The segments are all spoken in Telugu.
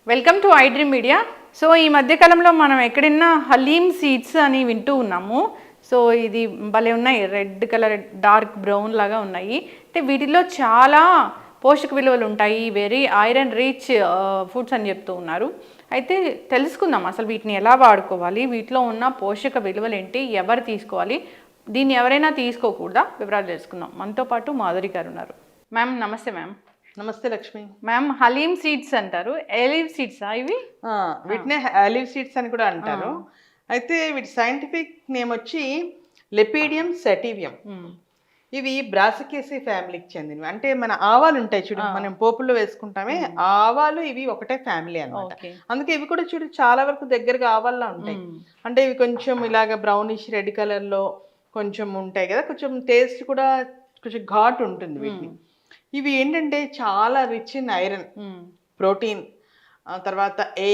Welcome to iDream media. So ఈ మధ్యకాలంలో మనం ఎక్కడైనా హలీమ్ సీడ్స్ అని వింటూ ఉన్నాము. సో ఇది భలే ఉన్నాయి, రెడ్ కలర్ డార్క్ బ్రౌన్ లాగా ఉన్నాయి. అంటే వీటిలో చాలా పోషక విలువలు ఉంటాయి, వెరీ ఐరన్ రిచ్ ఫుడ్స్ అని చెప్తూ ఉన్నారు. అయితే తెలుసుకుందాం అసలు వీటిని ఎలా వాడుకోవాలి, వీటిలో ఉన్న పోషక విలువలు ఏంటి, ఎవరు తీసుకోవాలి, దీన్ని ఎవరైనా తీసుకోకూడదా, వివరాలు తెలుసుకుందాం. మనతో పాటు మాధురి గారు ఉన్నారు. మ్యామ్ నమస్తే. మ్యామ్ నమస్తే లక్ష్మి. మ్యామ్ హలీమ్ సీడ్స్ అంటారు, ఆలివ్ సీడ్సా ఇవి? వీటినే ఆలివ్ సీడ్స్ అని కూడా అంటారు. అయితే వీటి సైంటిఫిక్ నేమ్ వచ్చి లెపీడియం సెటివియం. ఇవి బ్రాసికేసి ఫ్యామిలీకి చెందినవి. అంటే మన ఆవాలు ఉంటాయి చూడు, మనం పోపుల్లో వేసుకుంటామే, ఆవాలు ఇవి ఒకటే ఫ్యామిలీ అన్నమాట. అందుకే ఇవి కూడా చూడు చాలా వరకు దగ్గరగా ఆవాల్లా ఉంటాయి. అంటే ఇవి కొంచెం ఇలాగ బ్రౌనిష్ రెడ్ కలర్ లో కొంచెం ఉంటాయి కదా, కొంచెం టేస్ట్ కూడా కొంచెం ఘాట్ ఉంటుంది వీటిని. ఇవి ఏంటంటే చాలా రిచ్ ఇన్ ఐరన్, ప్రోటీన్, తర్వాత ఏ,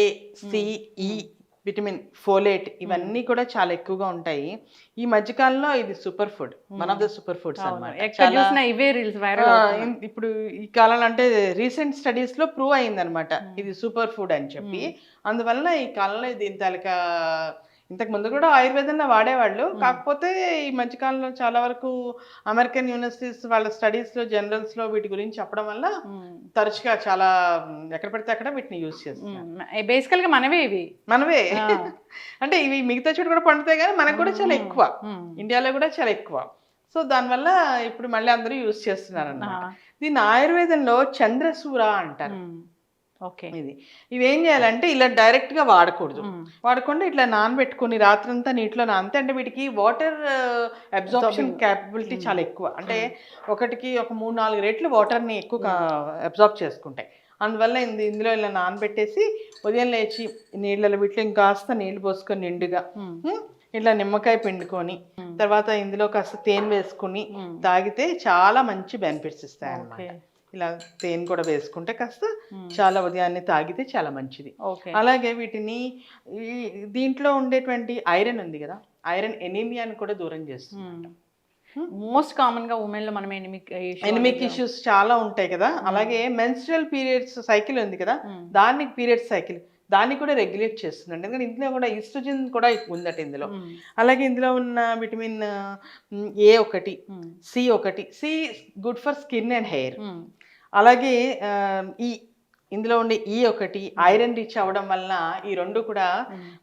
సి, ఈ విటమిన్, ఫోలేట్ ఇవన్నీ కూడా చాలా ఎక్కువగా ఉంటాయి. ఈ మధ్యకాలంలో ఇది super food, one of the super foods అన్నమాట. ఇప్పుడు ఈ కాలంలో అంటే రీసెంట్ స్టడీస్ లో ప్రూవ్ అయింది అనమాట ఇది సూపర్ ఫుడ్ అని చెప్పి. అందువలన ఈ కాలంలో దీని తాలూకా ఇంతకు ముందు కూడా ఆయుర్వేదంలో వాడేవాళ్ళు. కాకపోతే ఈ మధ్యకాలంలో చాలా వరకు అమెరికన్ యూనివర్సిటీస్ వాళ్ళ స్టడీస్ లో జనరల్స్ లో వీటి గురించి చెప్పడం వల్ల తరచుగా చాలా ఎక్కడ పడితే అక్కడ వీటిని యూజ్ చేస్తున్నారు. బేసికల్ గా మనవే అంటే ఇవి మిగతా చోట కూడా పండుతాయి కానీ మనకు కూడా చాలా ఎక్కువ, ఇండియాలో కూడా చాలా ఎక్కువ. సో దానివల్ల ఇప్పుడు మళ్ళీ అందరూ యూజ్ చేస్తున్నారు అన్నమాట. దీన్ని ఆయుర్వేదంలో చంద్రసూర అంటారు. ఇవేం చేయాలంటే ఇలా డైరెక్ట్ గా వాడకూడదు. వాడకుండా ఇట్లా నానబెట్టుకుని రాత్రంతా నీటిలో నానితే, అంటే వీటికి వాటర్ అబ్జార్ప్షన్ క్యాపబిలిటీ చాలా ఎక్కువ. అంటే ఒకటికి ఒక 3-4 రెట్లు వాటర్ ని ఎక్కువ అబ్జార్బ్ చేసుకుంటాయి. అందువల్ల ఇందులో ఇలా నానబెట్టేసి ఉదయం లేచి నీళ్ళలో వీటిలో ఇంకాస్త నీళ్లు పోసుకొని నిండుగా ఇట్లా నిమ్మకాయ పిండుకొని తర్వాత ఇందులో కాస్త తేనె వేసుకుని తాగితే చాలా మంచి బెనిఫిట్స్ ఇస్తాయి అన్నమాట. ఇలా తేనె కూడా వేసుకుంటే కాస్త చాలా ఉదయాన్నే తాగితే చాలా మంచిది. అలాగే వీటిని దీంట్లో ఉండేటువంటి ఐరన్ ఉంది కదా, ఐరన్ ఎనీమియాని కూడా దూరం చేస్తుంది. మోస్ట్ కామన్ గా ఉమెన్ లో మనం ఎనిమిక్ ఇష్యూస్ చాలా ఉంటాయి కదా. అలాగే మెన్స్ట్రల్ పీరియడ్స్ సైకిల్ ఉంది కదా, దాన్ని పీరియడ్స్ సైకిల్ దాన్ని కూడా రెగ్యులేట్ చేస్తుందండి. ఎందుకంటే ఇందులో కూడా ఈస్ట్రోజన్ కూడా ఉందట ఇందులో. అలాగే ఇందులో ఉన్న vitamin A1, C1, C good for skin and hair. అలాగే ఇందులో ఉండే E1 ఐరన్ రిచ్ అవ్వడం వలన ఈ రెండు కూడా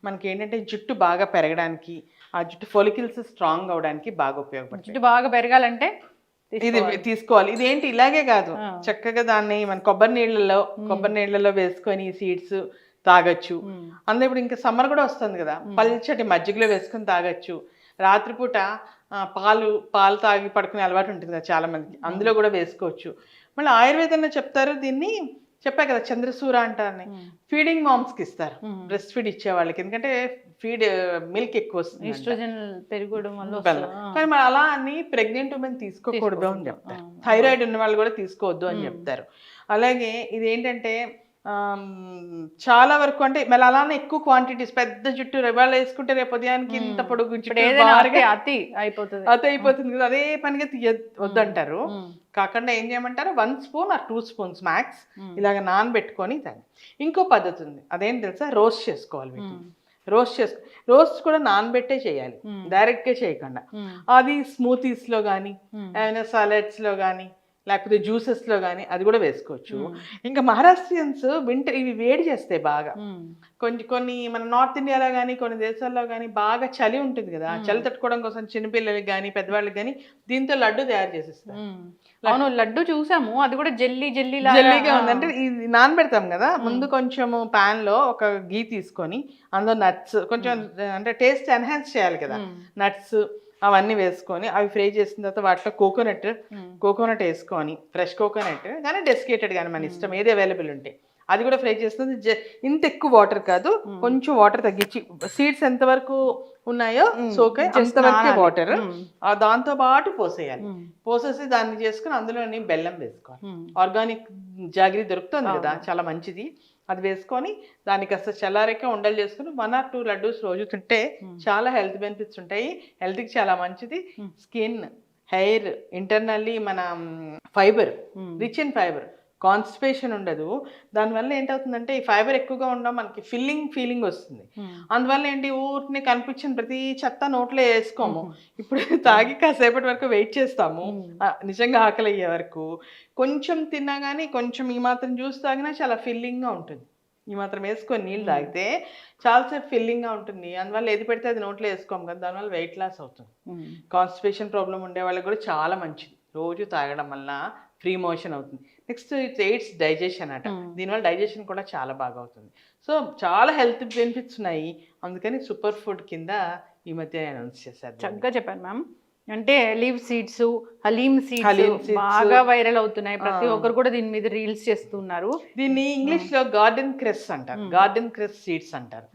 మనకి ఏంటంటే జుట్టు బాగా పెరగడానికి, ఆ జుట్టు ఫొలికిల్స్ స్ట్రాంగ్ అవడానికి బాగా ఉపయోగపడుతుంది. జుట్టు బాగా పెరగాలంటే ఇది తీసుకోవాలి. ఇదేంటి ఇలాగే కాదు, చక్కగా దాన్ని మన కొబ్బరి నీళ్ళలో వేసుకొని ఈ సీడ్స్ తాగొచ్చు. అందులో ఇప్పుడు ఇంకా సమ్మర్ కూడా వస్తుంది కదా, పల్చటి మజ్జిగలో వేసుకొని తాగొచ్చు. రాత్రిపూట పాలు తాగి పడుకునే అలవాటు ఉంటుంది కదా చాలా మందికి, అందులో కూడా వేసుకోవచ్చు. మళ్ళీ ఆయుర్వేదంలో చెప్తారు, దీన్ని చెప్పా కదా చంద్రసూర అంటారని, ఫీడింగ్ మామ్స్ కి ఇస్తారు, బ్రెస్ట్ ఫీడ్ ఇచ్చే వాళ్ళకి. ఎందుకంటే మిల్క్ ఎక్కువ వస్తుంది, ఈస్ట్రోజన్ పెరగడం వల్ల. కానీ మరి అలా అని ప్రెగ్నెంట్ ఉమెన్ తీసుకోకూడదు అని చెప్తారు. థైరాయిడ్ ఉన్న వాళ్ళు కూడా తీసుకోవద్దు అని చెప్తారు. అలాగే ఇది ఏంటంటే చాలా వరకు అంటే మళ్ళీ అలానే ఎక్కువ క్వాంటిటీస్, పెద్ద జుట్టు రెబాలు వేసుకుంటే రేపు ఉదయానికి ఇంత పొడుగు అతి అయిపోతుంది కదా, అదే పనిగా వద్దంటారు. కాకుండా ఏం చేయమంటారు, 1 స్పూన్ ఆర్ 2 స్పూన్స్ మ్యాక్స్ ఇలాగ నానబెట్టుకొని తాగి. ఇంకో పద్ధతి ఉంది, అదేం తెలుసా, రోస్ట్ చేసుకోవాలి వీటిని. రోస్ట్ కూడా నానబెట్టే చేయాలి, డైరెక్ట్ గా చేయకుండా. అది స్మూతీస్ లో కానీ, ఏమైనా సాలెడ్స్ లో కానీ, లేకపోతే జ్యూసెస్ లో కానీ అది కూడా వేసుకోవచ్చు. ఇంకా మహారాష్ట్రియన్స్ వింటర్ ఇవి వేడి చేస్తాయి బాగా. కొన్ని మన నార్త్ ఇండియాలో కానీ కొన్ని దేశాల్లో కానీ బాగా చలి ఉంటుంది కదా, చలి తట్టుకోవడం కోసం చిన్నపిల్లలకి కానీ పెద్దవాళ్ళకి కానీ దీంతో లడ్డు తయారు చేసేస్తారు. అవును, లడ్డు చూసాము, అది కూడా జెల్లీగా ఉంది. అంటే ఇది నానబెడతాం కదా, ముందు కొంచెము పాన్ లో ఒక గీ తీసుకొని అందులో నట్స్ కొంచెం, అంటే టేస్ట్ ఎన్హాన్స్ చేయాలి కదా, నట్స్ అవన్నీ వేసుకొని అవి ఫ్రై చేసిన తర్వాత వాటిలో కోకోనట్ వేసుకొని, ఫ్రెష్ కోకోనట్ కానీ డెసికేటెడ్ కానీ మన ఇష్టం ఏది అవైలబుల్ ఉంటే అది కూడా ఫ్రై చేస్తుంది. ఇంత ఎక్కువ వాటర్ కాదు, కొంచెం వాటర్ తగ్గించి, సీడ్స్ ఎంతవరకు ఉన్నాయో సోకే అంతవరకే వాటర్ దాంతో పాటు పోసేసి దాన్ని చేసుకుని అందులోని బెల్లం వేసుకోవాలి. ఆర్గానిక్ జాగిరి దొరుకుతుంది కదా, చాలా మంచిది. అది వేసుకొని దానికి కాస్త చల్లారిక ఉండలు చేసుకుని 1 or 2 లడ్డూస్ రోజు తింటే చాలా హెల్త్ బెనిఫిట్స్ ఉంటాయి. హెల్త్కి చాలా మంచిది. స్కిన్, హెయిర్, ఇంటర్నల్లీ మన fibre, rich in fibre, constipation ఉండదు. దానివల్ల ఏంటవుతుందంటే ఈ ఫైబర్ ఎక్కువగా ఉండడం మనకి ఫీలింగ్ వస్తుంది. అందువల్ల ఏంటి ఊరిని కనిపించిన ప్రతి చెత్త నోట్లో వేసుకోము. ఇప్పుడు తాగి కాసేపటి వరకు వెయిట్ చేస్తాము నిజంగా ఆకలి అయ్యే వరకు. కొంచెం తిన్నా కానీ కొంచెం ఈ మాత్రం జ్యూస్ తాగినా చాలా ఫిల్లింగ్గా ఉంటుంది. ఈ మాత్రం వేసుకొని నీళ్ళు తాగితే చాలాసేపు ఫిల్లింగ్గా ఉంటుంది. అందువల్ల ఏది పెడితే అది నోట్లో వేసుకోము కదా, దానివల్ల వెయిట్ లాస్ అవుతుంది. కాన్స్టిపేషన్ ప్రాబ్లం ఉండే వాళ్ళకి కూడా చాలా మంచిది రోజు తాగడం వల్ల ఫ్రీ మోషన్ అవుతుంది. నెక్స్ట్ ఎయిడ్స్ డైజెషన్ అట, దీనివల్ల డైజెషన్ కూడా చాలా బాగా అవుతుంది. సో చాలా హెల్త్ బెనిఫిట్స్ ఉన్నాయి. అందుకని సూపర్ ఫుడ్ కింద ఈ మధ్య అనౌన్స్ చేశారు. చక్కగా చెప్పారు మ్యామ్. అంటే లీవ్ సీడ్స్, హలీమ్ సీడ్స్ బాగా వైరల్ అవుతున్నాయి. ప్రతి ఒక్కరు కూడా దీని మీద రీల్స్ చేస్తున్నారు. దీన్ని ఇంగ్లీష్ లో గార్డెన్ క్రెస్ అంటారు, గార్డెన్ క్రెస్ సీడ్స్ అంటారు.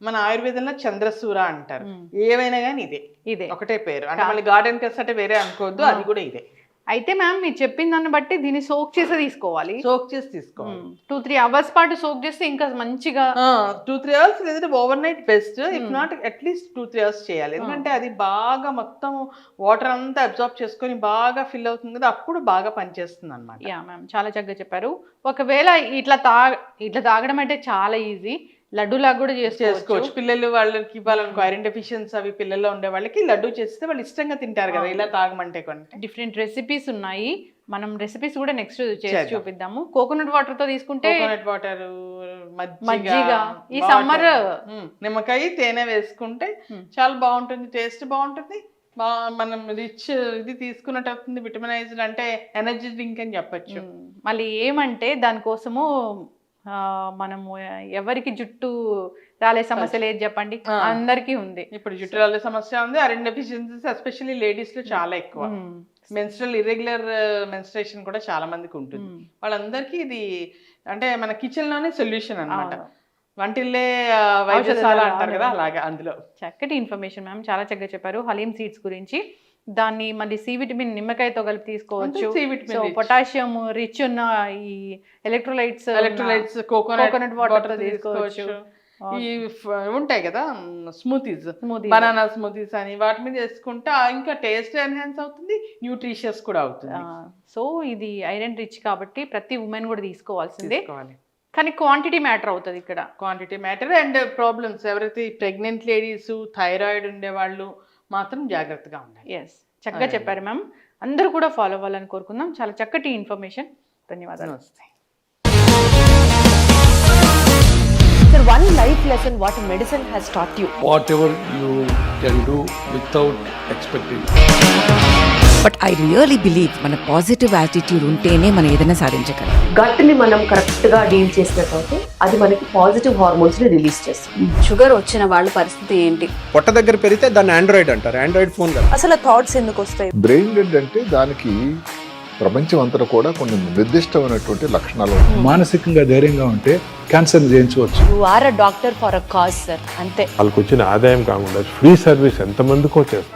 మన ఆయుర్వేదంలో చంద్రసూర అంటారు. ఏవైనా కానీ ఇదే ఒకటే పేరు. అంటే మళ్ళీ గార్డెన్ క్రెస్ అంటే వేరే అనుకోవద్దు, అది కూడా ఇదే. అయితే మ్యామ్ మీరు చెప్పిన దాన్ని బట్టి దీన్ని సోక్ చేసి తీసుకోవాలి. 2-3 అవర్స్ పాటు సోక్ చేస్తే ఇంకా మంచిగా 2-3 అవర్స్ లేదంటే over night best. If not at least 2-3 hours చేయాలి. ఎందుకంటే అది బాగా మొత్తం వాటర్ అంతా అబ్జార్బ్ చేసుకొని బాగా ఫిల్ అవుతుంది కదా, అప్పుడు బాగా పనిచేస్తుంది అనమాట. యా మ్యామ్, చాలా చక్కగా చెప్పారు. ఒకవేళ ఇట్లా తాగడం అంటే చాలా ఈజీ, లడ్డూలాగా కూడా చేసుకోవచ్చు. పిల్లలు వాళ్ళకి ఇవ్వాలనుకో, ఐరన్ డెఫిషియన్సీ అవి పిల్లల్లో ఉండే వాళ్ళకి లడ్డు చేస్తే వాళ్ళు ఇష్టంగా తింటారు కదా, ఇలా తాగమంటే. కొన్ని డిఫరెంట్ రెసిపీస్ ఉన్నాయి. మనం రెసిపీస్ కూడా నెక్స్ట్ చేసి చూపిద్దాము. కోకోనట్ వాటర్ తో తీసుకుంటే కోకోనట్ వాటర్, మజ్జిగ, ఈ సమ్మర్ నిమ్మకాయ, తేనె వేసుకుంటే చాలా బాగుంటుంది, టేస్ట్ బాగుంటుంది. మనం రిచ్ ఇది తీసుకున్నట్టు అవుతుంది. విటమినైజ్డ్ అంటే ఎనర్జీ డ్రింక్ అని చెప్పచ్చు. మళ్ళీ ఏమంటే దానికోసము మనము ఎవరికి జుట్టు రాలే సమస్య లేదు చెప్పండి, అందరికీ ఉంది. ఇప్పుడు జుట్టు రాలే సమస్య ఉంది, ఐరన్ డెఫిషియన్సీస్ ఎస్పెషల్లీ లేడీస్ లో చాలా ఎక్కువ. మెన్స్ట్రల్ ఇర్రెగ్యులర్ మెన్స్ట్రేషన్ కూడా చాలా మందికి ఉంటుంది. వాళ్ళందరికీ ఇది అంటే మన కిచెన్ లోనే సొల్యూషన్ అన్నమాట. వంటిల్లే వైద్యశాల అంటారు కదా, అలాగా. అందులో చక్కటి ఇన్ఫర్మేషన్ మ్యామ్, చాలా చక్కగా చెప్పారు హలీమ్ సీడ్స్ గురించి. దాన్ని మళ్ళీ సి విటమిన్ నిమ్మకాయతో కలిపి తీసుకోవచ్చు. పొటాషియం రిచ్ ఉన్న ఈ ఎలక్ట్రోలైట్స్ కోకోనట్ వాటర్ తో తీసుకోవచ్చు. ఈ ఉంటాయి కదా స్మూతీస్, బనానా స్మూతీస్ అని, వాటి మీద వేసుకుంటే ఇంకా టేస్ట్ ఎన్హాన్స్ అవుతుంది, న్యూట్రిషియస్ కూడా అవుతుంది. సో ఇది ఐరన్ రిచ్ కాబట్టి ప్రతి ఉమెన్ కూడా తీసుకోవాల్సిందే. కానీ క్వాంటిటీ మ్యాటర్ అవుతుంది ఇక్కడ. క్వాంటిటీ మ్యాటర్ అండ్ ప్రాబ్లమ్స్ ఎవరైతే ప్రెగ్నెంట్ లేడీస్, థైరాయిడ్ ఉండేవాళ్ళు మాత్రం జాగ్రత్తగా ఉండాలి. ఎస్, చక్కగా చెప్పారు మ్యామ్. అందరూ కూడా ఫాలో అవ్వాలని కోరుకుందాం. చాలా చక్కటి ఇన్ఫర్మేషన్. ధన్యవాదాలు. నమస్తే. Sir, one life lesson what medicine has taught you. Whatever you can do without expecting. But I really believe మన పాజిటివ్ యాటిట్యూడ్ ఉంటేనే మనం ఏదైనా సాధించగలం. గట్ని మనం కరెక్ట్ గా డీల్ చేసినట్లయితే అది మనకి పాజిటివ్ హార్మోన్స్ ని రిలీజ్ చేస్తుంది. షుగర్ వచ్చిన వాళ్ళ పరిస్థితి ఏంటి? పొట్ట దగ్గర పెరిగితే దాన్ని ఆండ్రాయిడ్ అంటారు, ఆండ్రాయిడ్ ఫోన్ కదా. అసలు థాట్స్ ఎందుకు వస్తాయి? బ్రెయిన్ డెడ్ అంటే దానికి ప్రపంచం అంతా కూడా కొన్ని నిర్దిష్టమైనటువంటి లక్షణాలు. మానసికంగా ధైర్యంగా ఉంటే క్యాన్సర్ జయించవచ్చు. You are a doctor for a cause sir, అంతే. వాళ్ళకి వచ్చిన ఆదాయం కాకుండా ఫ్రీ సర్వీస్ ఎంతమందికో చేస్తారు.